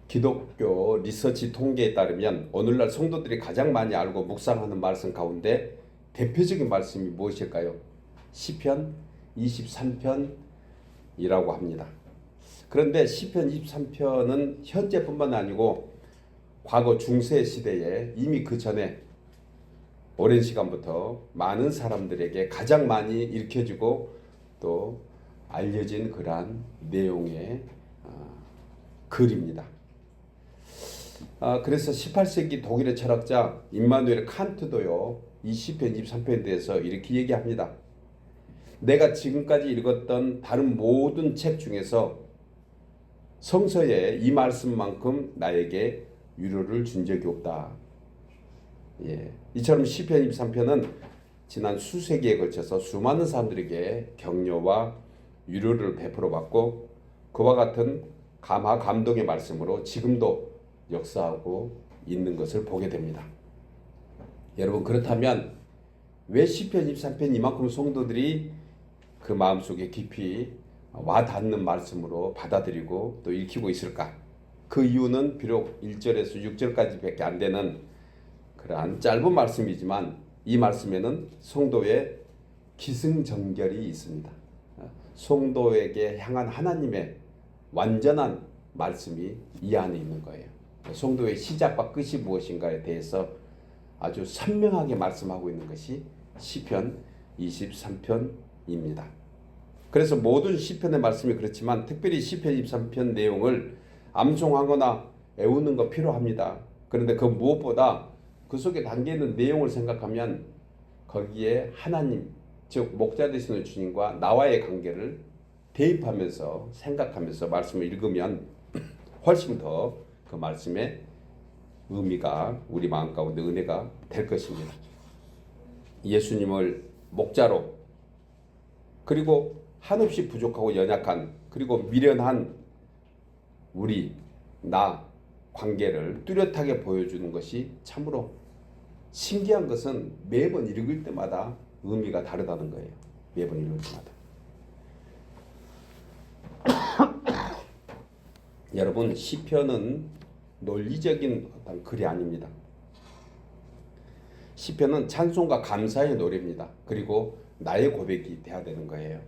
기독교 리서치 통계에 따르면 오늘날 성도들이 가장 많이 알고 묵상하는 말씀 가운데 대표적인 말씀이 무엇일까요? 시편 23편이라고 합니다. 그런데 시편 23편은 현재뿐만 아니고 과거 중세 시대에 이미 그 전에 오랜 시간부터 많은 사람들에게 가장 많이 읽혀지고 또 알려진 그러한 내용의 글입니다. 그래서 18세기 독일의 철학자 임마누엘 칸트도요, 이 시편 23편에 대해서 이렇게 얘기합니다. 내가 지금까지 읽었던 다른 모든 책 중에서 성서에 이 말씀만큼 나에게 위로를 준 적이 없다. 이처럼 시편 23편은 지난 수세기에 걸쳐서 수많은 사람들에게 격려와 위로를 베풀어 왔고 그와 같은 감화 감동의 말씀으로 지금도 역사하고 있는 것을 보게 됩니다. 여러분, 그렇다면 왜 시편 23편 이만큼 성도들이 그 마음속에 깊이 와닿는 말씀으로 받아들이고 또 읽히고 있을까? 그 이유는 비록 1절에서 6절까지 밖에 안 되는 그러한 짧은 말씀이지만 이 말씀에는 성도의 기승전결이 있습니다. 성도에게 향한 하나님의 완전한 말씀이 이 안에 있는 거예요. 성도의 시작과 끝이 무엇인가에 대해서 아주 선명하게 말씀하고 있는 것이 시편 23편입니다. 그래서 모든 시편의 말씀이 그렇지만 특별히 시편 23편 내용을 암송하거나 외우는 거 필요합니다. 그런데 그 무엇보다 그 속에 담겨있는 내용을 생각하면 거기에 하나님, 즉 목자 되시는 주님과 나와의 관계를 대입하면서 생각하면서 말씀을 읽으면 훨씬 더 그 말씀의 의미가 우리 마음 가운데 은혜가 될 것입니다. 예수님을 목자로 그리고 한없이 부족하고 연약한 그리고 미련한 나 관계를 뚜렷하게 보여주는 것이 참으로 신기한 것은 매번 읽을 때마다 의미가 다르다는 거예요. 매번 읽을 때마다. 여러분, 시편은 논리적인 어떤 글이 아닙니다. 시편은 찬송과 감사의 노래입니다. 그리고 나의 고백이 돼야 되는 거예요.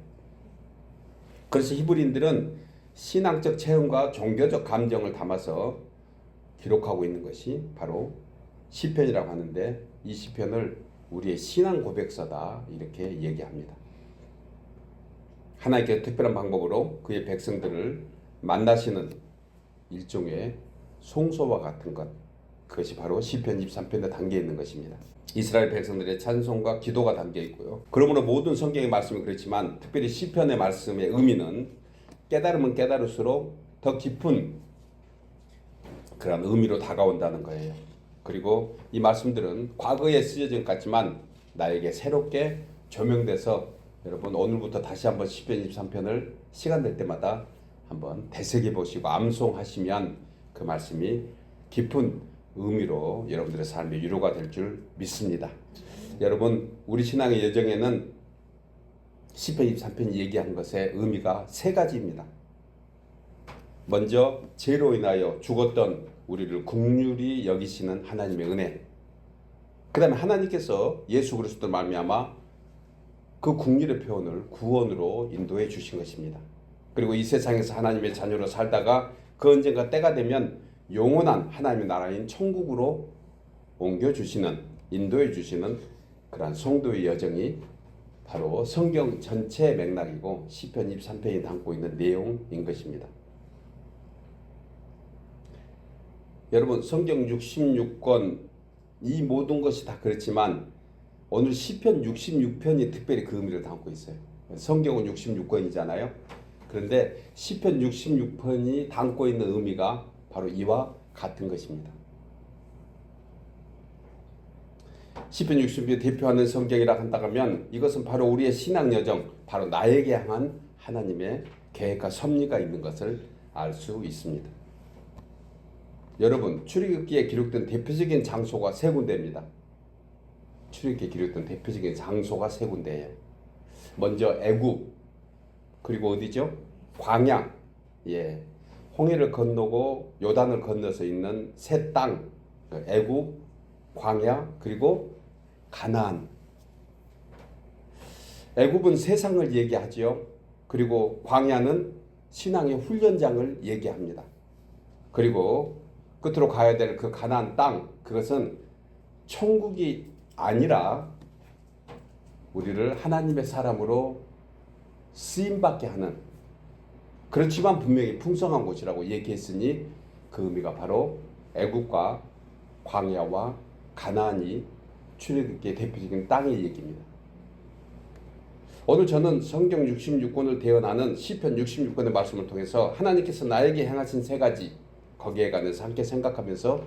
그래서 히브리인들은 신앙적 체험과 종교적 감정을 담아서 기록하고 있는 것이 바로 시편이라고 하는데 이 시편을 우리의 신앙 고백서다 이렇게 얘기합니다. 하나님께서 특별한 방법으로 그의 백성들을 만나시는 일종의 송소와 같은 것, 그것이 바로 시편 23편에 담겨 있는 것입니다. 이스라엘 백성들의 찬송과 기도가 담겨 있고요. 그러므로 모든 성경의 말씀이 그렇지만 특별히 시편의 말씀의 의미는 깨달으면 깨달을수록 더 깊은 그런 의미로 다가온다는 거예요. 그리고 이 말씀들은 과거에 쓰여진 것 같지만 나에게 새롭게 조명돼서 여러분 오늘부터 다시 한번 시편 23편을 시간 될 때마다 한번 되새겨 보시고 암송하시면 그 말씀이 깊은 의미로 여러분들의 삶의 위로가 될 줄 믿습니다. 여러분, 우리 신앙의 여정에는 시편 23편이 얘기한 것의 의미가 세 가지입니다. 먼저 죄로 인하여 죽었던 우리를 긍휼히 여기시는 하나님의 은혜. 그 다음에 하나님께서 예수 그리스도로 말미암아 그 긍휼의 표현을 구원으로 인도해 주신 것입니다. 그리고 이 세상에서 하나님의 자녀로 살다가 그 언젠가 때가 되면 영원한 하나님의 나라인 천국으로 옮겨주시는, 인도해 주시는 그러한 성도의 여정이 바로 성경 전체의 맥락이고 시편 23편이 담고 있는 내용인 것입니다. 여러분, 성경 66권 이 모든 것이 다 그렇지만 오늘 시편 66편이 특별히 그 의미를 담고 있어요. 성경은 66권이잖아요. 그런데 시편 66편이 담고 있는 의미가 바로 이와 같은 것입니다. 시편 66편을 대표하는 성경이라 한다면 이것은 바로 우리의 신앙 여정, 바로 나에게 향한 하나님의 계획과 섭리가 있는 것을 알 수 있습니다. 여러분, 출애굽기에 기록된 대표적인 장소가 세 군데입니다. 출애굽기에 기록된 대표적인 장소가 세 군데예요. 먼저 애굽, 그리고 어디죠? 광야. 홍해를 건너고 요단을 건너서 있는 세 땅, 애굽, 광야, 그리고 가나안. 애굽은 세상을 얘기하지요. 그리고 광야는 신앙의 훈련장을 얘기합니다. 그리고 끝으로 가야 될 그 가나안 땅, 그것은 천국이 아니라 우리를 하나님의 사람으로 쓰임받게 하는, 그렇지만 분명히 풍성한 곳이라고 얘기했으니 그 의미가 바로 애국과 광야와 가나안이 출애굽기의 대표적인 땅의 얘기입니다. 오늘 저는 성경 66권을 대언하는 시편 66권의 말씀을 통해서 하나님께서 나에게 행하신 세 가지, 거기에 관해서 함께 생각하면서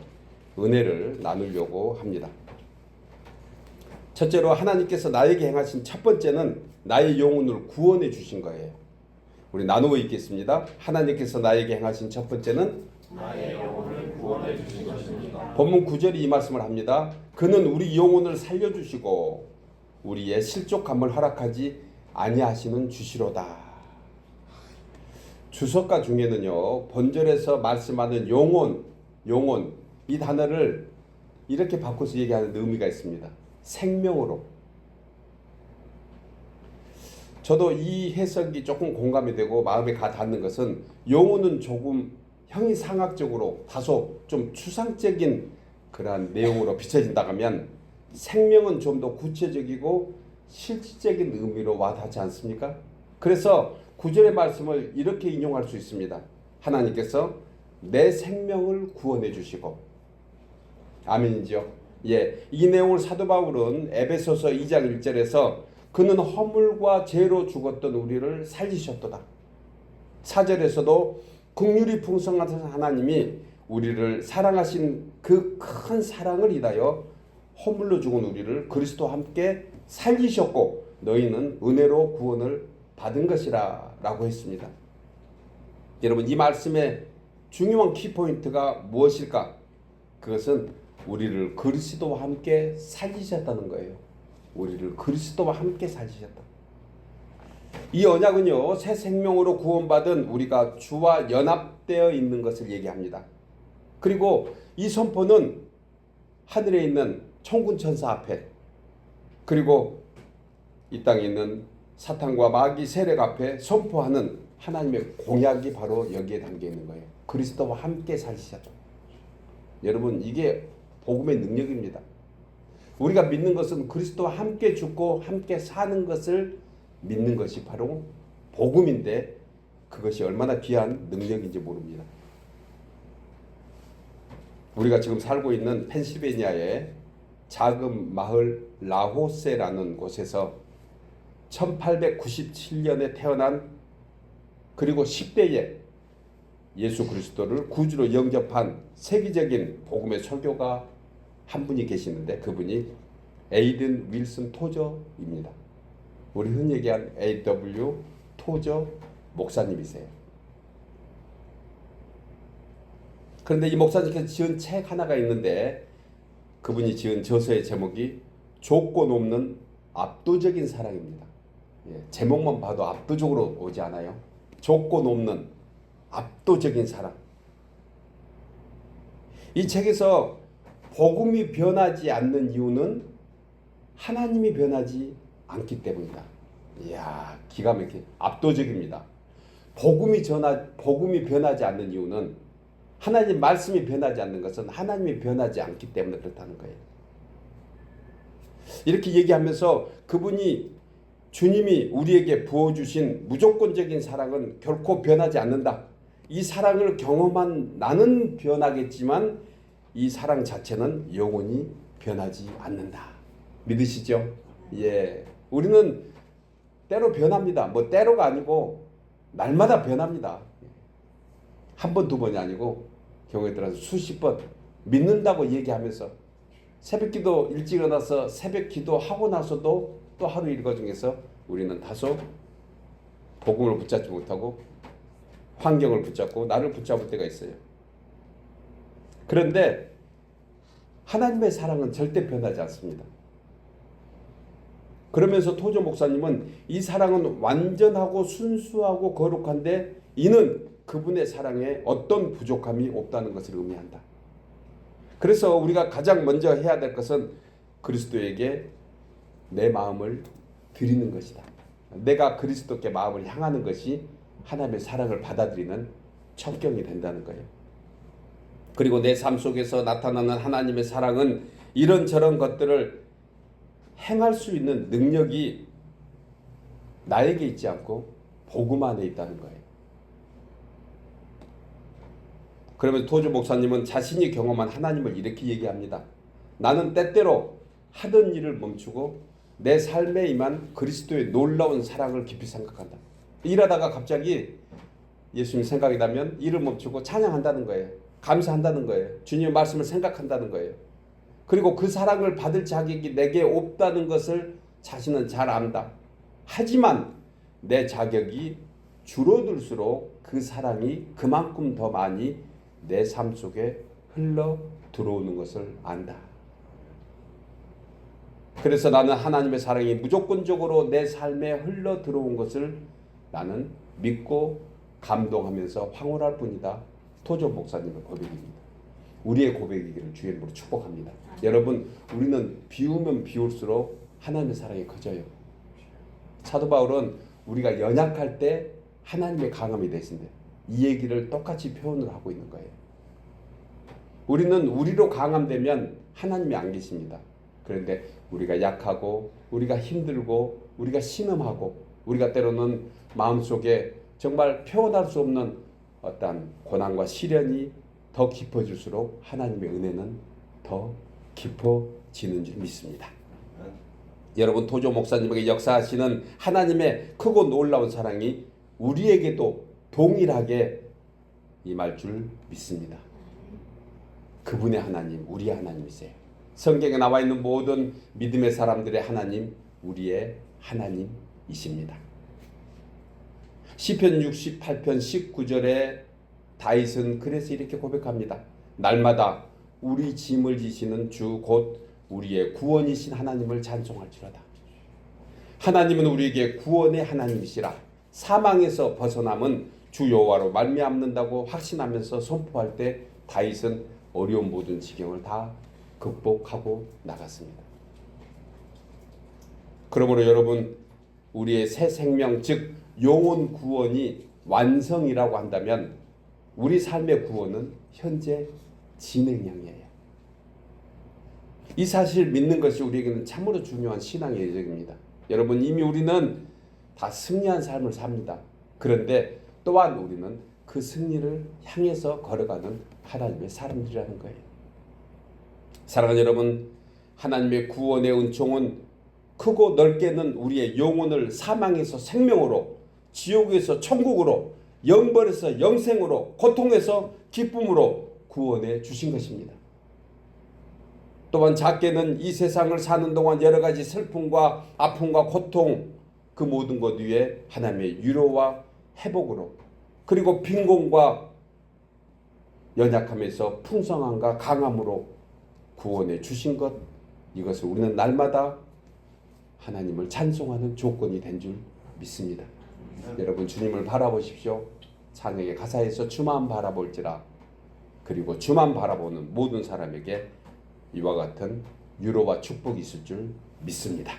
은혜를 나누려고 합니다. 첫째로 하나님께서 나에게 행하신 첫 번째는 나의 영혼을 구원해 주신 거예요. 우리 나누어 읽겠습니다. 하나님께서 나에게 행하신 첫 번째는 나의 영혼을 구원해 주신 것입니다. 본문 9절이 이 말씀을 합니다. 그는 우리 영혼을 살려주시고 우리의 실족함을 허락하지 아니하시는 주시로다. 주석가 중에는요, 본절에서 말씀하는 영혼 이 단어를 이렇게 바꿔서 얘기하는 의미가 있습니다. 생명으로. 저도 이 해석이 조금 공감이 되고 마음에 가 닿는 것은, 영혼은 조금 형이상학적으로 다소 좀 추상적인 그러한 내용으로 비춰진다고 하면, 생명은 좀 더 구체적이고 실질적인 의미로 와닿지 않습니까? 그래서 구절의 말씀을 이렇게 인용할 수 있습니다. 하나님께서 내 생명을 구원해 주시고. 아멘이죠? 예, 이 내용을 사도 바울은 에베소서 2장 1절에서 그는 허물과 죄로 죽었던 우리를 살리셨도다. 4절에서도 긍휼이 풍성하신 하나님이 우리를 사랑하신 그 큰 사랑을 인하여 허물로 죽은 우리를 그리스도와 함께 살리셨고 너희는 은혜로 구원을 받은 것이라 라고 했습니다. 여러분, 이 말씀의 중요한 키포인트가 무엇일까? 그것은 우리를 그리스도와 함께 살리셨다는 거예요. 우리를 그리스도와 함께 살리셨다. 이 언약은요, 새 생명으로 구원받은 우리가 주와 연합되어 있는 것을 얘기합니다. 그리고 이 선포는 하늘에 있는 천군 천사 앞에, 그리고 이 땅에 있는 사탄과 마귀 세력 앞에 선포하는 하나님의 공약이 바로 여기에 담겨 있는 거예요. 그리스도와 함께 살리셨다. 여러분, 이게 복음의 능력입니다. 우리가 믿는 것은 그리스도와 함께 죽고 함께 사는 것을 믿는 것이 바로 복음인데, 그것이 얼마나 귀한 능력인지 모릅니다. 우리가 지금 살고 있는 펜실베니아의 작은 마을 라호세라는 곳에서 1897년에 태어난, 그리고 10대에 예수 그리스도를 구주로 영접한 세계적인 복음의 설교가 한 분이 계시는데, 그분이 에이든 윌슨 토저입니다. 우리 흔히 얘기한 A.W. 토저 목사님이세요. 그런데 이 목사님께서 지은 책 하나가 있는데, 그분이 지은 저서의 제목이 조건 없는 압도적인 사랑입니다. 예, 제목만 봐도 압도적으로 오지 않아요? 조건 없는 압도적인 사랑. 이 책에서 복음이 변하지 않는 이유는 하나님이 변하지 않기 때문이다. 이야, 기가 막히게 압도적입니다. 복음이 변하지 않는 이유는, 하나님 말씀이 변하지 않는 것은 하나님이 변하지 않기 때문에 그렇다는 거예요. 이렇게 얘기하면서 그분이, 주님이 우리에게 부어주신 무조건적인 사랑은 결코 변하지 않는다. 이 사랑을 경험한 나는 변하겠지만 이 사랑 자체는 영원히 변하지 않는다. 믿으시죠? 예, 우리는 때로 변합니다. 뭐 때로가 아니고 날마다 변합니다. 한 번, 두 번이 아니고 경우에 따라서 수십 번 믿는다고 얘기하면서 새벽기도 일찍 일어나서 새벽기도 하고 나서도 또 하루 일과 중에서 우리는 다소 복음을 붙잡지 못하고 환경을 붙잡고 나를 붙잡을 때가 있어요. 그런데 하나님의 사랑은 절대 변하지 않습니다. 그러면서 토저 목사님은 이 사랑은 완전하고 순수하고 거룩한데 이는 그분의 사랑에 어떤 부족함이 없다는 것을 의미한다. 그래서 우리가 가장 먼저 해야 될 것은 그리스도에게 내 마음을 드리는 것이다. 내가 그리스도께 마음을 향하는 것이 하나님의 사랑을 받아들이는 첩경이 된다는 거예요. 그리고 내 삶 속에서 나타나는 하나님의 사랑은 이런저런 것들을 행할 수 있는 능력이 나에게 있지 않고 복음 안에 있다는 거예요. 그러면서 토저 목사님은 자신이 경험한 하나님을 이렇게 얘기합니다. 나는 때때로 하던 일을 멈추고 내 삶에 임한 그리스도의 놀라운 사랑을 깊이 생각한다. 일하다가 갑자기 예수님 생각이 나면 일을 멈추고 찬양한다는 거예요. 감사한다는 거예요. 주님의 말씀을 생각한다는 거예요. 그리고 그 사랑을 받을 자격이 내게 없다는 것을 자신은 잘 안다. 하지만 내 자격이 줄어들수록 그 사랑이 그만큼 더 많이 내 삶 속에 흘러 들어오는 것을 안다. 그래서 나는 하나님의 사랑이 무조건적으로 내 삶에 흘러 들어온 것을 나는 믿고 감동하면서 황홀할 뿐이다. 토저 목사님의 고백입니다. 우리의 고백이기를 주의 이름으로 축복합니다. 여러분, 우리는 비우면 비울수록 하나님의 사랑이 커져요. 사도 바울은 우리가 연약할 때 하나님의 강함이 되신대. 이 얘기를 똑같이 표현을 하고 있는 거예요. 우리는 우리로 강함되면 하나님이 안 계십니다. 그런데 우리가 약하고 우리가 힘들고 우리가 신음하고 우리가 때로는 마음속에 정말 표현할 수 없는 어떠한 고난과 시련이 더 깊어질수록 하나님의 은혜는 더 깊어지는 줄 믿습니다. 여러분, 토저 목사님에게 역사하시는 하나님의 크고 놀라운 사랑이 우리에게도 동일하게 임할 줄 믿습니다. 그분의 하나님, 우리의 하나님이세요. 성경에 나와 있는 모든 믿음의 사람들의 하나님, 우리의 하나님이십니다. 시편 68편 19절에 다윗은 그래서 이렇게 고백합니다. 날마다 우리 짐을 지시는 주 곧 우리의 구원이신 하나님을 찬송할지로다. 하나님은 우리에게 구원의 하나님이시라. 사망에서 벗어남은 주 여호와로 말미암는다고 확신하면서 선포할 때 다윗은 어려운 모든 지경을 다 극복하고 나갔습니다. 그러므로 여러분, 우리의 새 생명 즉 영혼 구원이 완성이라고 한다면 우리 삶의 구원은 현재 진행형이에요. 이 사실 믿는 것이 우리에게는 참으로 중요한 신앙의 예정입니다. 여러분, 이미 우리는 다 승리한 삶을 삽니다. 그런데 또한 우리는 그 승리를 향해서 걸어가는 하나님의 사람들이라는 거예요. 사랑하는 여러분, 하나님의 구원의 은총은 크고 넓게는 우리의 영혼을 사망에서 생명으로, 지옥에서 천국으로, 영벌에서 영생으로, 고통에서 기쁨으로 구원해 주신 것입니다. 또한 작게는 이 세상을 사는 동안 여러 가지 슬픔과 아픔과 고통, 그 모든 것 위에 하나님의 위로와 회복으로, 그리고 빈곤과 연약함에서 풍성함과 강함으로 구원해 주신 것, 이것을 우리는 날마다 하나님을 찬송하는 조건이 된 줄 믿습니다. 여러분, 주님을 바라보십시오. 찬양의 가사에서 주만 바라볼지라. 그리고 주만 바라보는 모든 사람에게 이와 같은 위로와 축복이 있을 줄 믿습니다.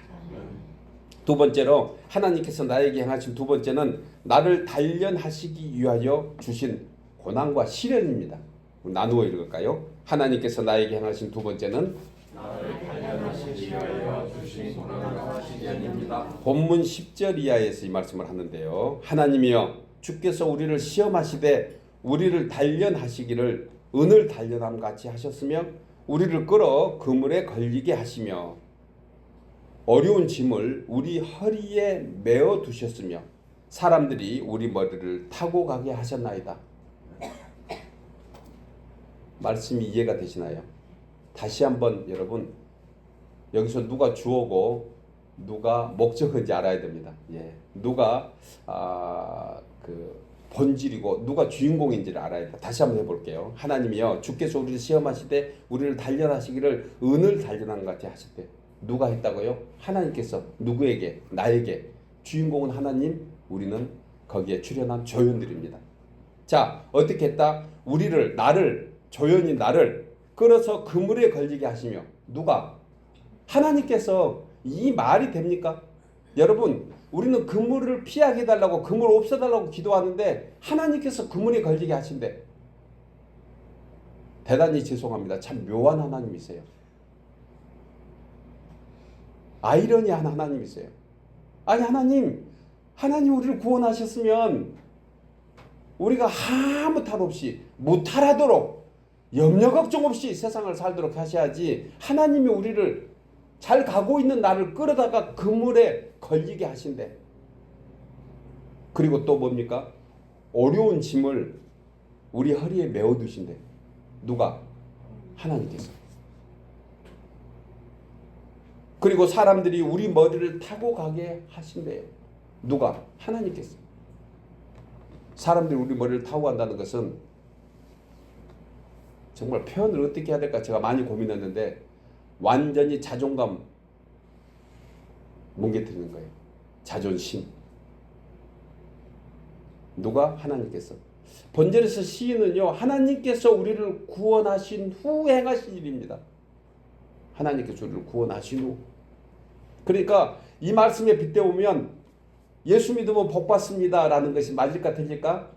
두 번째로 하나님께서 나에게 행하신 두 번째는 나를 단련하시기 위하여 주신 고난과 시련입니다. 나누어 읽을까요? 하나님께서 나에게 행하신 두 번째는 나를 단련하시기 위하여 주신 고난과 시련입니다. 본문 10절 이하에서 이 말씀을 하는데요. 하나님이여, 주께서 우리를 시험하시되 우리를 단련하시기를 은을 단련함 같이 하셨으며 우리를 끌어 그물에 걸리게 하시며 어려운 짐을 우리 허리에 메어 두셨으며 사람들이 우리 머리를 타고 가게 하셨나이다. 말씀이 이해가 되시나요? 다시 한번 여러분, 여기서 누가 주어고 누가 목적인지 알아야 됩니다. 누가 본질이고 누가 주인공인지를 알아야 돼. 다시 한번 해볼게요. 하나님이여, 주께서 우리를 시험하시되 우리를 단련하시기를 은을 단련한 것 같이 하셨대. 누가 했다고요? 하나님께서. 누구에게? 나에게. 주인공은 하나님, 우리는 거기에 출연한 조연들입니다. 자, 어떻게 했다? 우리를, 나를, 조연인 나를 끌어서 그물에 걸리게 하시며. 누가? 하나님께서. 이 말이 됩니까? 여러분, 우리는 그물을 피하게 해달라고, 그물 없애달라고 기도하는데 하나님께서 그물에 걸리게 하신대. 대단히 죄송합니다. 참 묘한 하나님이세요. 아이러니한 하나님이세요. 아니, 하나님 우리를 구원하셨으면 우리가 아무 탈 없이 무탈하도록 염려 걱정 없이 세상을 살도록 하셔야지, 하나님이 우리를 잘 가고 있는 나를 끌어다가 그물에 걸리게 하신대. 그리고 또 뭡니까? 어려운 짐을 우리 허리에 메어두신대. 누가? 하나님께서. 그리고 사람들이 우리 머리를 타고 가게 하신대요. 누가? 하나님께서. 사람들이 우리 머리를 타고 간다는 것은 정말 표현을 어떻게 해야 될까 제가 많이 고민했는데, 완전히 자존감 뭉개뜨리는 거예요. 자존심. 누가? 하나님께서. 본절에서 시인은요, 하나님께서 우리를 구원하신 후 행하신 일입니다. 하나님께서 우리를 구원하신 후. 그러니까 이 말씀에 빗대보면 예수 믿으면 복 받습니다 라는 것이 맞을까 틀릴까?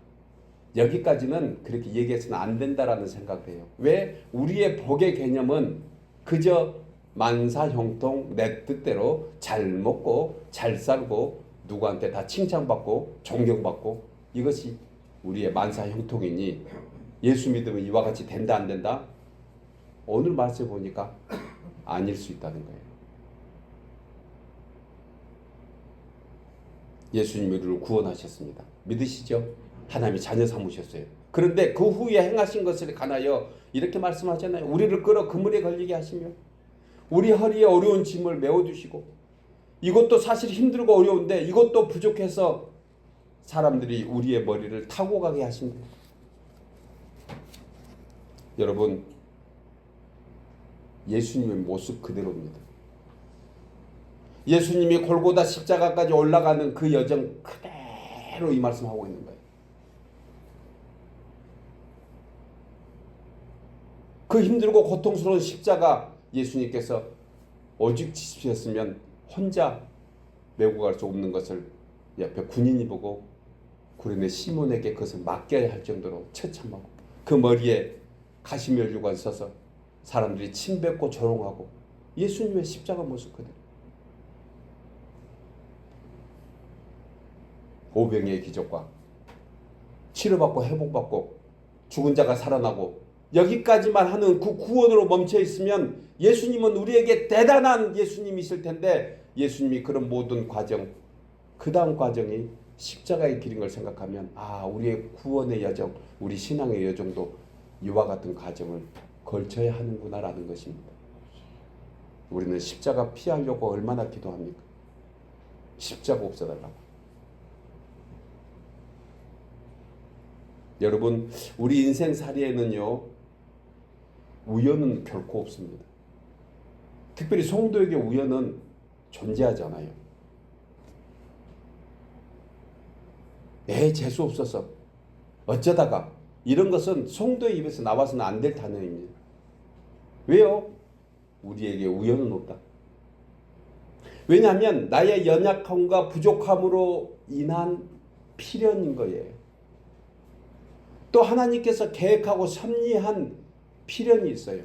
여기까지는 그렇게 얘기해서는 안 된다라는 생각을 해요. 왜? 우리의 복의 개념은 그저 만사형통 내 뜻대로 잘 먹고 잘 살고 누구한테 다 칭찬받고 존경받고, 이것이 우리의 만사형통이니 예수 믿으면 이와 같이 된다 안 된다? 오늘 말씀 보니까 아닐 수 있다는 거예요. 예수님이 우리를 구원하셨습니다. 믿으시죠? 하나님이 자녀 삼으셨어요. 그런데 그 후에 행하신 것을 관하여 이렇게 말씀하잖아요. 우리를 끌어 그물에 걸리게 하시며 우리 허리에 어려운 짐을 메어두시고, 이것도 사실 힘들고 어려운데 이것도 부족해서 사람들이 우리의 머리를 타고 가게 하신대요. 여러분, 예수님의 모습 그대로입니다. 예수님이 골고다 십자가까지 올라가는 그 여정 그대로 이 말씀하고 있는 거예요. 그 힘들고 고통스러운 십자가 예수님께서 오직 지시셨으면 혼자 메고 갈 수 없는 것을 옆에 군인이 보고 구레네 시몬에게 그것을 맡겨야 할 정도로 처참하고, 그 머리에 가시면류관 써서 사람들이 침뱉고 조롱하고, 예수님의 십자가 모습 그대로. 오병이의 기적과 치료받고 회복받고 죽은 자가 살아나고, 여기까지만 하는 그 구원으로 멈춰 있으면 예수님은 우리에게 대단한 예수님이실 텐데, 예수님이 그런 모든 과정, 그 다음 과정이 십자가의 길인 걸 생각하면, 아, 우리의 구원의 여정, 우리 신앙의 여정도 이와 같은 과정을 걸쳐야 하는구나라는 것입니다. 우리는 십자가 피하려고 얼마나 기도합니까? 십자가 없애달라고. 여러분, 우리 인생살이에는요, 우연은 결코 없습니다. 특별히 성도에게 우연은 존재하지 않아요. 재수 없어서 어쩌다가, 이런 것은 성도의 입에서 나와서는 안 될 단어입니다. 왜요? 우리에게 우연은 없다. 왜냐하면 나의 연약함과 부족함으로 인한 필연인 거예요. 또 하나님께서 계획하고 섭리한 필연이 있어요.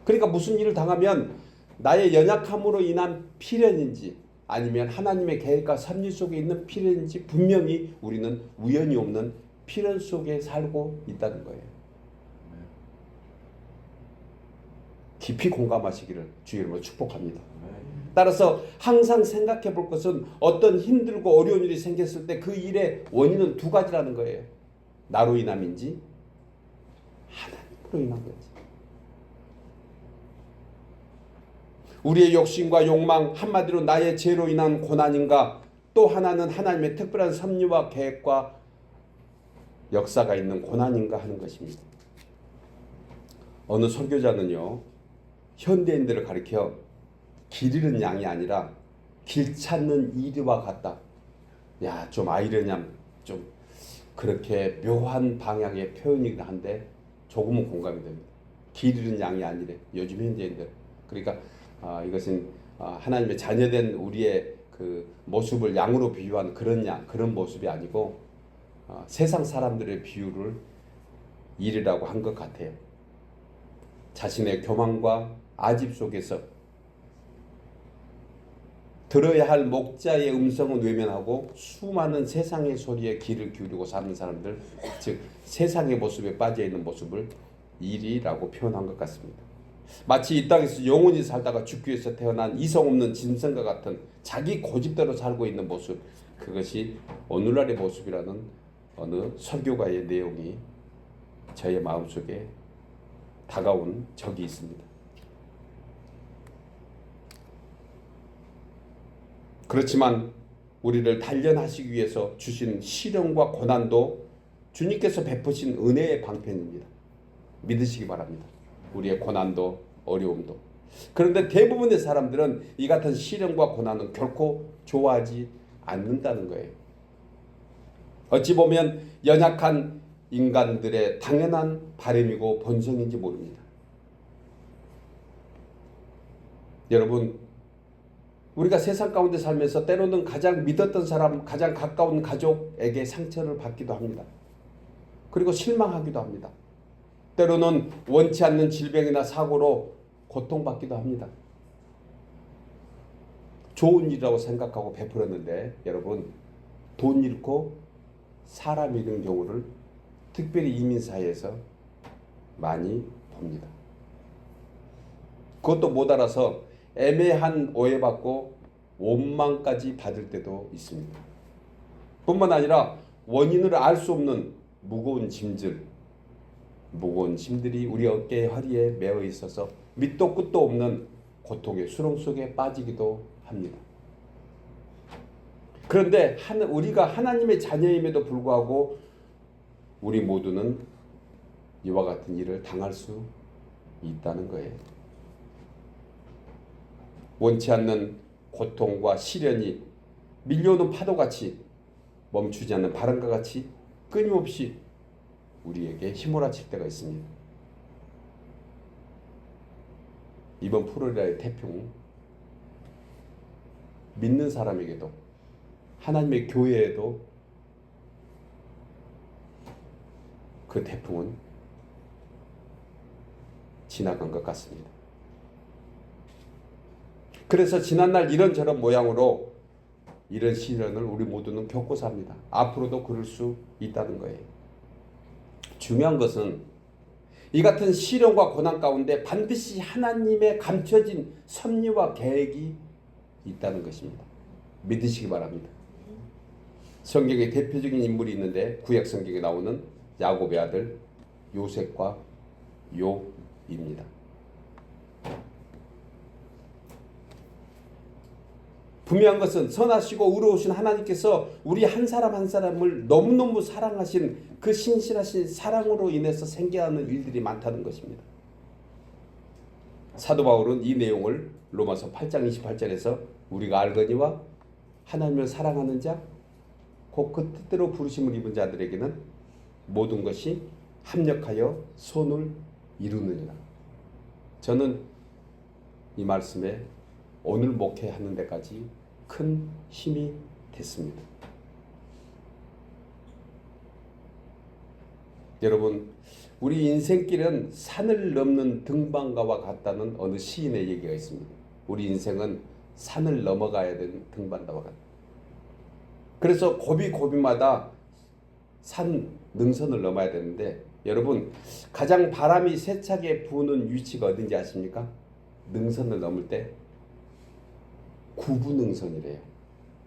그러니까 무슨 일을 당하면 나의 연약함으로 인한 필연인지 아니면 하나님의 계획과 섭리 속에 있는 필연인지, 분명히 우리는 우연이 없는 필연 속에 살고 있다는 거예요. 깊이 공감하시기를 주의 이름으로 축복합니다. 따라서 항상 생각해 볼 것은, 어떤 힘들고 어려운 일이 생겼을 때 그 일의 원인은 두 가지라는 거예요. 나로 인함인지 하나님으로 인한 거지. 우리의 욕심과 욕망, 한마디로 나의 죄로 인한 고난인가, 또 하나는 하나님의 특별한 섭리와 계획과 역사가 있는 고난인가 하는 것입니다. 어느 설교자는요, 현대인들을 가리켜 길 잃은 양이 아니라 길 찾는 이리와 같다. 야, 좀 아이러니한, 좀 그렇게 묘한 방향의 표현이긴 한데 조금은 공감이 됩니다. 길 잃은 양이 아니래. 요즘 현대인들. 그러니까 이것은 하나님의 자녀된 우리의 그 모습을 양으로 비유한 그런 양, 그런 모습이 아니고 세상 사람들의 비유를 일이라고 한 것 같아요. 자신의 교만과 아집 속에서 들어야 할 목자의 음성은 외면하고 수많은 세상의 소리에 귀를 기울이고 사는 사람들, 즉 세상의 모습에 빠져있는 모습을 일이라고 표현한 것 같습니다. 마치 이 땅에서 영원히 살다가 죽기 위해서 태어난 이성 없는 짐승과 같은 자기 고집대로 살고 있는 모습, 그것이 오늘날의 모습이라는 어느 설교가의 내용이 저의 마음속에 다가온 적이 있습니다. 그렇지만 우리를 단련하시기 위해서 주신 시련과 고난도 주님께서 베푸신 은혜의 방편입니다. 믿으시기 바랍니다. 우리의 고난도 어려움도. 그런데 대부분의 사람들은 이 같은 시련과 고난은 결코 좋아하지 않는다는 거예요. 어찌 보면 연약한 인간들의 당연한 바람이고 본성인지 모릅니다. 여러분, 우리가 세상 가운데 살면서 때로는 가장 믿었던 사람, 가장 가까운 가족에게 상처를 받기도 합니다. 그리고 실망하기도 합니다. 때로는 원치 않는 질병이나 사고로 고통받기도 합니다. 좋은 일이라고 생각하고 베풀었는데 여러분, 돈 잃고 사람 잃은 경우를 특별히 이민사회에서 많이 봅니다. 그것도 못 알아서 애매한 오해받고 원망까지 받을 때도 있습니다. 뿐만 아니라 원인을 알 수 없는 무거운 짐들이 우리 어깨의 허리에 매어 있어서 밑도 끝도 없는 고통의 수렁 속에 빠지기도 합니다. 그런데 우리가 하나님의 자녀임에도 불구하고 우리 모두는 이와 같은 일을 당할 수 있다는 거예요. 원치 않는 고통과 시련이 밀려오는 파도같이 멈추지 않는 바람과 같이 끊임없이 우리에게 휘몰아칠 때가 있습니다. 이번 플로리다의 태풍, 믿는 사람에게도 하나님의 교회에도 그 태풍은 지나간 것 같습니다. 그래서 지난날 이런저런 모양으로 이런 시련을 우리 모두는 겪고 삽니다. 앞으로도 그럴 수 있다는 거예요. 중요한 것은 이 같은 시련과 고난 가운데 반드시 하나님의 감춰진 섭리와 계획이 있다는 것입니다. 믿으시기 바랍니다. 성경에 대표적인 인물이 있는데 구약 성경에 나오는 야곱의 아들 요셉과 욥입니다. 분명한 것은 선하시고 의로우신 하나님께서 우리 한 사람 한 사람을 너무너무 사랑하신 그 신실하신 사랑으로 인해서 생겨나는 일들이 많다는 것입니다. 사도 바울은 이 내용을 로마서 8장 28절에서 우리가 알거니와 하나님을 사랑하는 자, 곧 그 뜻대로 부르심을 입은 자들에게는 모든 것이 합력하여 선을 이루느니라. 저는 이 말씀에 오늘 목회하는 데까지 큰 힘이 됐습니다. 여러분, 우리 인생길은 산을 넘는 등반가와 같다는 어느 시인의 얘기가 있습니다. 우리 인생은 산을 넘어가야 되는 등반가와 같다. 그래서 고비고비마다 산 능선을 넘어야 되는데 여러분, 가장 바람이 세차게 부는 위치가 어딘지 아십니까? 능선을 넘을 때 구부능선이래요.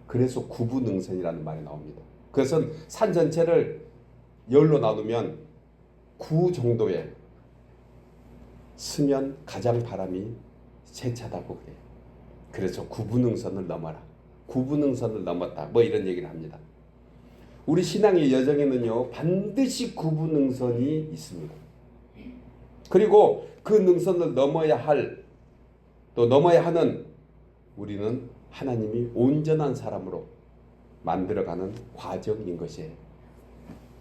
그래서 구부능선이라는 말이 나옵니다. 그것은 산 전체를 열로 나누면 9 정도에 스면 가장 바람이 세차다고 그래요. 그래서 구부능선을 넘어라. 구부능선을 넘었다. 뭐 이런 얘기를 합니다. 우리 신앙의 여정에는요, 반드시 구부능선이 있습니다. 그리고 그 능선을 넘어야 할 또 넘어야 하는 우리는 하나님이 온전한 사람으로 만들어가는 과정인 것이에요.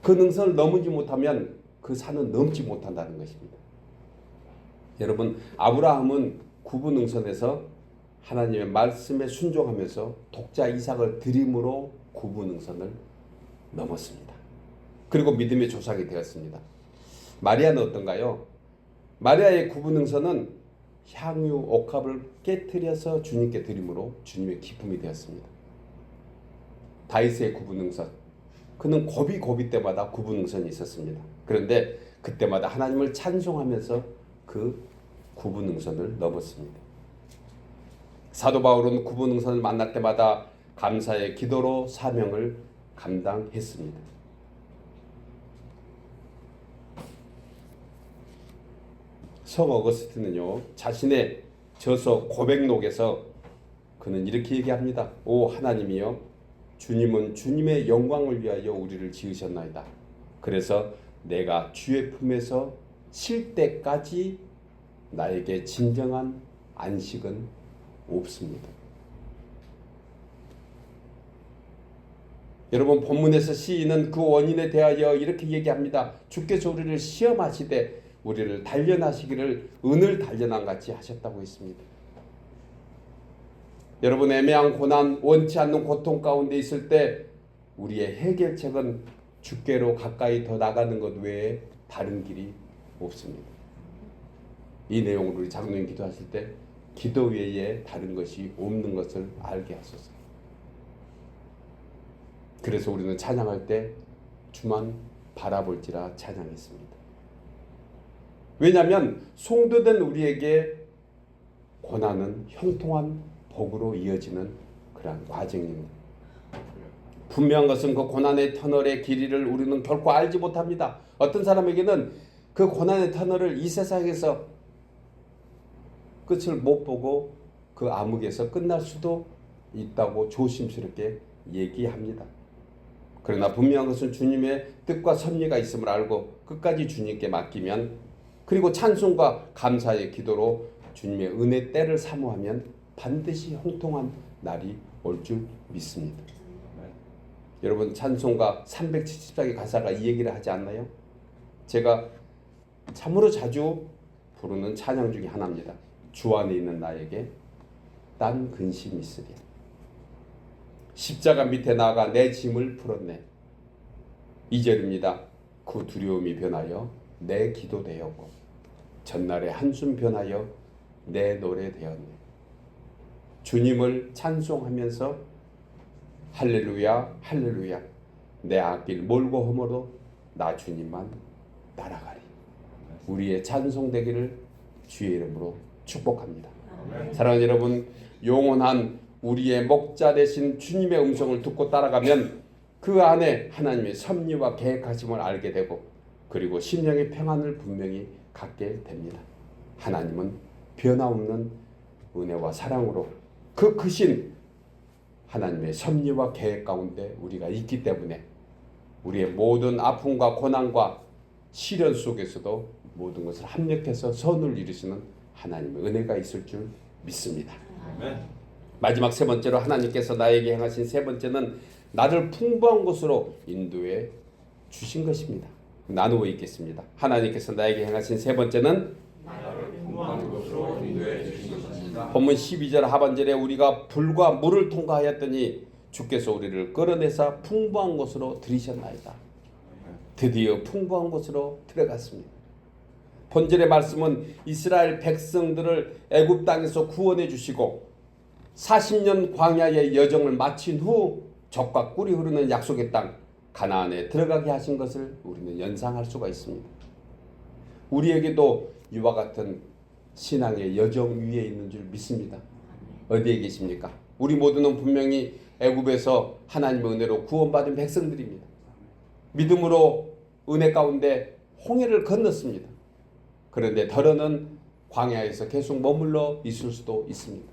그 능선을 넘지 못하면 그 산은 넘지 못한다는 것입니다. 여러분, 아브라함은 구분응선에서 하나님의 말씀에 순종하면서 독자 이삭을 드림으로 구분응선을 넘었습니다. 그리고 믿음의 조상이 되었습니다. 마리아는 어떤가요? 마리아의 구분응선은 향유 옥합을 깨뜨려서 주님께 드림으로 주님의 기쁨이 되었습니다. 다윗의 구분응선, 그는 고비 때마다 구분응선이 있었습니다. 그런데 그때마다 하나님을 찬송하면서 그 구분응선을 넘었습니다. 사도 바울은 구분응선을 만날 때마다 감사의 기도로 사명을 감당했습니다. 성 어거스틴은요, 자신의 저서 고백록에서 그는 이렇게 얘기합니다. 오 하나님이여, 주님은 주님의 영광을 위하여 우리를 지으셨나이다. 그래서 내가 주의 품에서 쉴 때까지 나에게 진정한 안식은 없습니다. 여러분, 본문에서 시인은 그 원인에 대하여 이렇게 얘기합니다. 주께서 우리를 시험하시되 우리를 단련하시기를 은을 단련한 같이 하셨다고 했습니다. 여러분, 애매한 고난, 원치 않는 고통 가운데 있을 때 우리의 해결책은 주께로 가까이 더 나가는 것 외에 다른 길이 없습니다. 이 내용을 우리 장로님 기도하실 때 기도 외에 다른 것이 없는 것을 알게 하소서. 그래서 우리는 찬양할 때 주만 바라볼지라 찬양했습니다. 왜냐하면 송도된 우리에게 고난은 형통한 복으로 이어지는 그러한 과정입니다. 분명한 것은 그 고난의 터널의 길이를 우리는 결코 알지 못합니다. 어떤 사람에게는 그 고난의 터널을 이 세상에서 끝을 못 보고 그 암흑에서 끝날 수도 있다고 조심스럽게 얘기합니다. 그러나 분명한 것은 주님의 뜻과 섭리가 있음을 알고 끝까지 주님께 맡기면, 그리고 찬송과 감사의 기도로 주님의 은혜 때를 사모하면 반드시 형통한 날이 올 줄 믿습니다. 여러분, 찬송가 374개 가사가 이 얘기를 하지 않나요? 제가 참으로 자주 부르는 찬양 중에 하나입니다. 주 안에 있는 나에게 딴 근심이 있으랴. 십자가 밑에 나가 내 짐을 풀었네. 2절입니다. 그 두려움이 변하여 내 기도 되었고 전날의 한숨 변하여 내 노래 되었네. 주님을 찬송하면서 할렐루야 할렐루야, 내 앞길 몰고 험어도 나 주님만 따라가리. 우리의 찬송되기를 주의 이름으로 축복합니다. 사랑하는 여러분, 영원한 우리의 목자 되신 주님의 음성을 듣고 따라가면 그 안에 하나님의 섭리와 계획하심을 알게 되고, 그리고 심령의 평안을 분명히 갖게 됩니다. 하나님은 변화없는 은혜와 사랑으로 그 크신 하나님의 섭리와 계획 가운데 우리가 있기 때문에 우리의 모든 아픔과 고난과 시련 속에서도 모든 것을 합력해서 선을 이루시는 하나님의 은혜가 있을 줄 믿습니다. 아멘. 마지막 세 번째로 하나님께서 나에게 행하신 세 번째는 나를 풍부한 곳으로 인도해 주신 것입니다. 나누어 있겠습니다. 하나님께서 나에게 행하신 세 번째는 나를 풍부한 곳으로 인도해 주신 것입니다. 본문 12절 하반절에 우리가 불과 물을 통과하였더니 주께서 우리를 끌어내사 풍부한 곳으로 들이셨나이다. 드디어 풍부한 곳으로 들어갔습니다. 본절의 말씀은 이스라엘 백성들을 애굽 땅에서 구원해 주시고 40년 광야의 여정을 마친 후 젖과 꿀이 흐르는 약속의 땅 가나안에 들어가게 하신 것을 우리는 연상할 수가 있습니다. 우리에게도 이와 같은 신앙의 여정 위에 있는 줄 믿습니다. 어디에 계십니까? 우리 모두는 분명히 애굽에서 하나님의 은혜로 구원받은 백성들입니다. 믿음으로 은혜 가운데 홍해를 건넜습니다. 그런데 더러는 광야에서 계속 머물러 있을 수도 있습니다.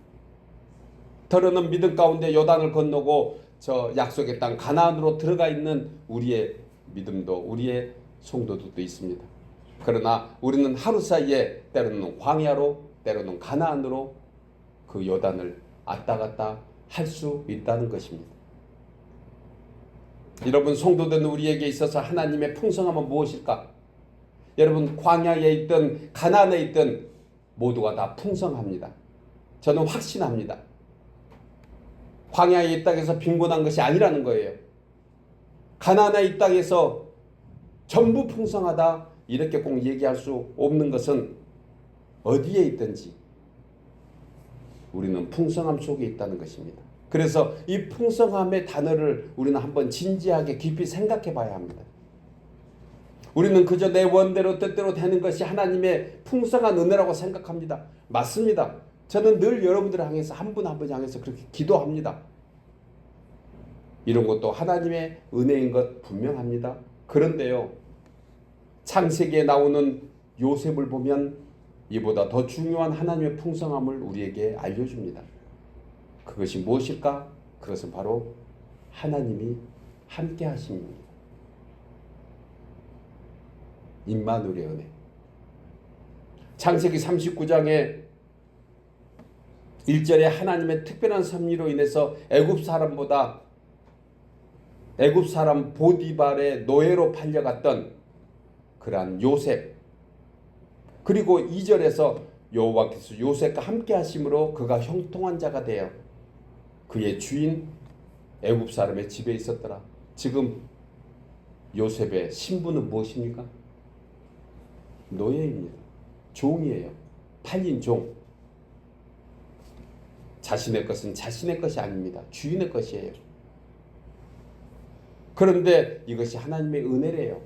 더러는 믿음 가운데 요단을 건너고 저 약속의 땅 가나안으로 들어가 있는 우리의 믿음도, 우리의 성도들도 있습니다. 그러나 우리는 하루 사이에 때로는 광야로, 때로는 가나안으로 그 요단을 왔다 갔다 할 수 있다는 것입니다. 여러분, 성도된 우리에게 있어서 하나님의 풍성함은 무엇일까? 여러분, 광야에 있든 가나안에 있든 모두가 다 풍성합니다. 저는 확신합니다. 광야의 이 땅에서 빈곤한 것이 아니라는 거예요. 가나안의 이 땅에서 전부 풍성하다 이렇게 꼭 얘기할 수 없는 것은 어디에 있든지 우리는 풍성함 속에 있다는 것입니다. 그래서 이 풍성함의 단어를 우리는 한번 진지하게 깊이 생각해 봐야 합니다. 우리는 그저 내 원대로 뜻대로 되는 것이 하나님의 풍성한 은혜라고 생각합니다. 맞습니다. 저는 늘 여러분들을 향해서 한 분 한 분 향해서 그렇게 기도합니다. 이런 것도 하나님의 은혜인 것 분명합니다. 그런데요, 창세기에 나오는 요셉을 보면 이보다 더 중요한 하나님의 풍성함을 우리에게 알려줍니다. 그것이 무엇일까? 그것은 바로 하나님이 함께 하심입니다. 임마누엘의 은혜. 창세기 39장에 1절에 하나님의 특별한 섭리로 인해서 애굽 사람 보디발의 노예로 팔려갔던 그러한 요셉, 그리고 2절에서 여호와께서 요셉과 함께 하심으로 그가 형통한 자가 되어 그의 주인 애굽 사람의 집에 있었더라. 지금 요셉의 신분은 무엇입니까? 노예입니다. 종이에요. 팔린 종. 자신의 것은 자신의 것이 아닙니다. 주인의 것이에요. 그런데 이것이 하나님의 은혜래요.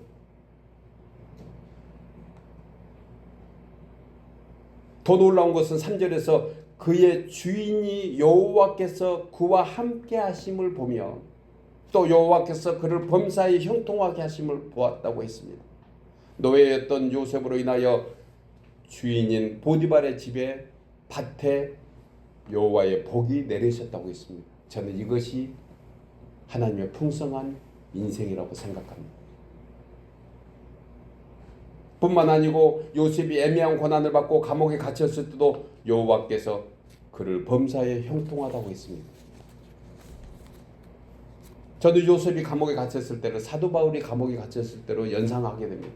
더 놀라운 것은 3절에서 그의 주인이 여호와께서 그와 함께 하심을 보며 또 여호와께서 그를 범사에 형통하게 하심을 보았다고 했습니다. 노예였던 요셉으로 인하여 주인인 보디발의 집에 밭에 여호와의 복이 내리셨다고 했습니다. 저는 이것이 하나님의 풍성한 인생이라고 생각합니다. 뿐만 아니고 요셉이 애매한 고난을 받고 감옥에 갇혔을 때도 여호와께서 그를 범사에 형통하다고 했습니다. 저도 요셉이 감옥에 갇혔을 때를 사도 바울이 감옥에 갇혔을 때로 연상하게 됩니다.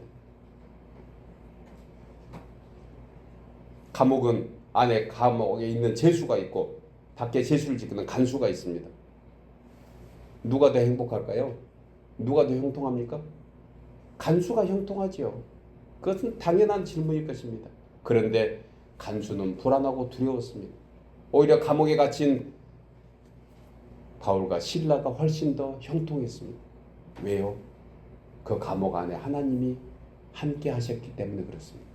감옥은 안에 감옥에 있는 죄수가 있고 밖에 죄수를 지키는 간수가 있습니다. 누가 더 행복할까요? 누가 더 형통합니까? 간수가 형통하지요. 그것은 당연한 질문일 것입니다. 그런데 간수는 불안하고 두려웠습니다. 오히려 감옥에 갇힌 바울과 실라가 훨씬 더 형통했습니다. 왜요? 그 감옥 안에 하나님이 함께 하셨기 때문에 그렇습니다.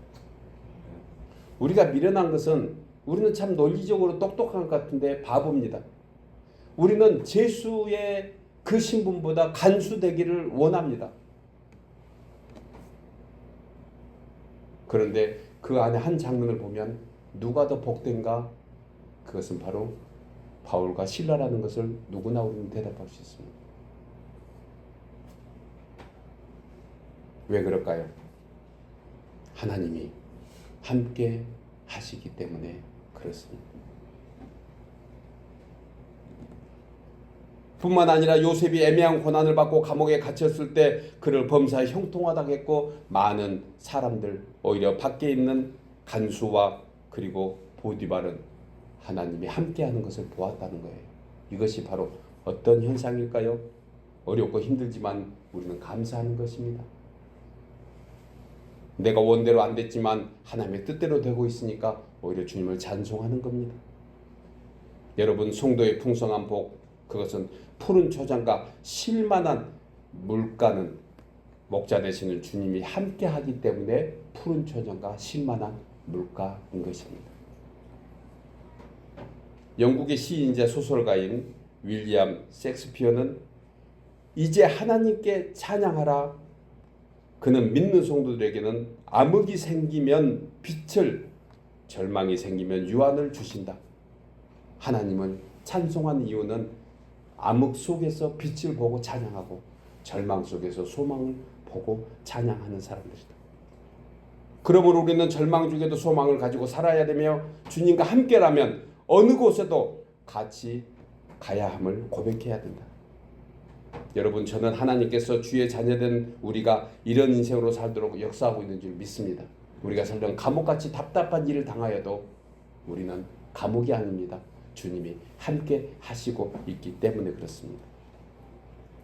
우리가 미련한 것은 우리는 참 논리적으로 똑똑한 것 같은데 바보입니다. 우리는 죄수의 그 신분보다 간수 되기를 원합니다. 그런데 그 안에 한 장면을 보면 누가 더 복된가? 그것은 바로 바울과 실라라는 것을 누구나 우리는 대답할 수 있습니다. 왜 그럴까요? 하나님이 함께 하시기 때문에 그렇습니다. 뿐만 아니라 요셉이 애매한 고난을 받고 감옥에 갇혔을 때 그를 범사에 형통하다고 했고 많은 사람들 오히려 밖에 있는 간수와 그리고 보디발은 하나님이 함께하는 것을 보았다는 거예요. 이것이 바로 어떤 현상일까요? 어렵고 힘들지만 우리는 감사하는 것입니다. 내가 원대로 안 됐지만 하나님의 뜻대로 되고 있으니까 오히려 주님을 찬송하는 겁니다. 여러분, 성도의 풍성한 복, 그것은 푸른 초장과 실만한 물가는 목자 되시는 주님이 함께하기 때문에 푸른 초장과 실만한 물가인 것입니다. 영국의 시인이자 소설가인 윌리엄 셰익스피어는 이제 하나님께 찬양하라. 그는 믿는 성도들에게는 암흑이 생기면 빛을, 절망이 생기면 유한을 주신다. 하나님을 찬송하는 이유는 암흑 속에서 빛을 보고 찬양하고 절망 속에서 소망을 보고 찬양하는 사람들이다. 그러므로 우리는 절망 중에도 소망을 가지고 살아야 되며 주님과 함께라면 어느 곳에도 같이 가야 함을 고백해야 된다. 여러분, 저는 하나님께서 주의 자녀된 우리가 이런 인생으로 살도록 역사하고 있는 줄 믿습니다. 우리가 살던 감옥같이 답답한 일을 당하여도 우리는 감옥이 아닙니다. 주님이 함께 하시고 있기 때문에 그렇습니다.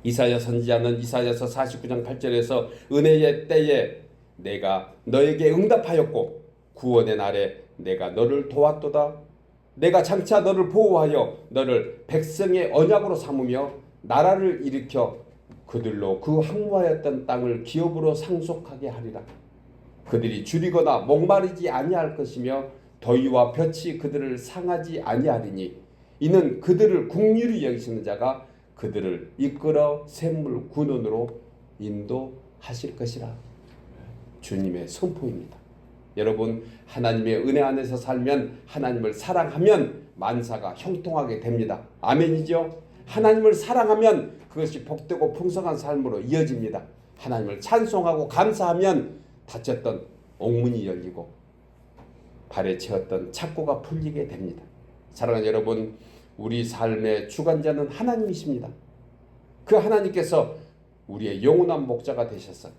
이사야 선지자는 이사야서 49장 8절에서 은혜의 때에 내가 너에게 응답하였고 구원의 날에 내가 너를 도왔도다. 내가 장차 너를 보호하여 너를 백성의 언약으로 삼으며 나라를 일으켜 그들로 그 항모하였던 땅을 기업으로 상속하게 하리라. 그들이 줄이거나 목마르지 아니할 것이며 더위와 볕이 그들을 상하지 아니하리니 이는 그들을 긍휼히 여기시는 자가 그들을 이끌어 샘물 군원으로 인도하실 것이라. 주님의 선포입니다. 여러분, 하나님의 은혜 안에서 살면, 하나님을 사랑하면 만사가 형통하게 됩니다. 아멘이죠? 하나님을 사랑하면 그것이 복되고 풍성한 삶으로 이어집니다. 하나님을 찬송하고 감사하면 닫혔던 옥문이 열리고 발에 채웠던 착고가 풀리게 됩니다. 사랑하는 여러분, 우리 삶의 주관자는 하나님이십니다. 그 하나님께서 우리의 영원한 목자가 되셔서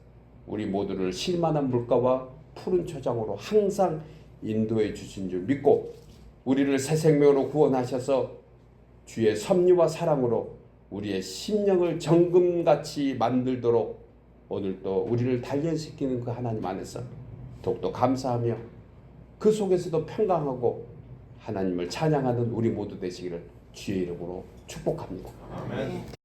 우리 모두를 실만한 물가와 푸른 초장으로 항상 인도해 주신 줄 믿고 우리를 새 생명으로 구원하셔서 주의 섭리와 사랑으로 우리의 심령을 정금같이 만들도록 오늘도 우리를 단련시키는 그 하나님 안에서 더욱더 감사하며 그 속에서도 평강하고 하나님을 찬양하는 우리 모두 되시기를 주의 이름으로 축복합니다. 아멘.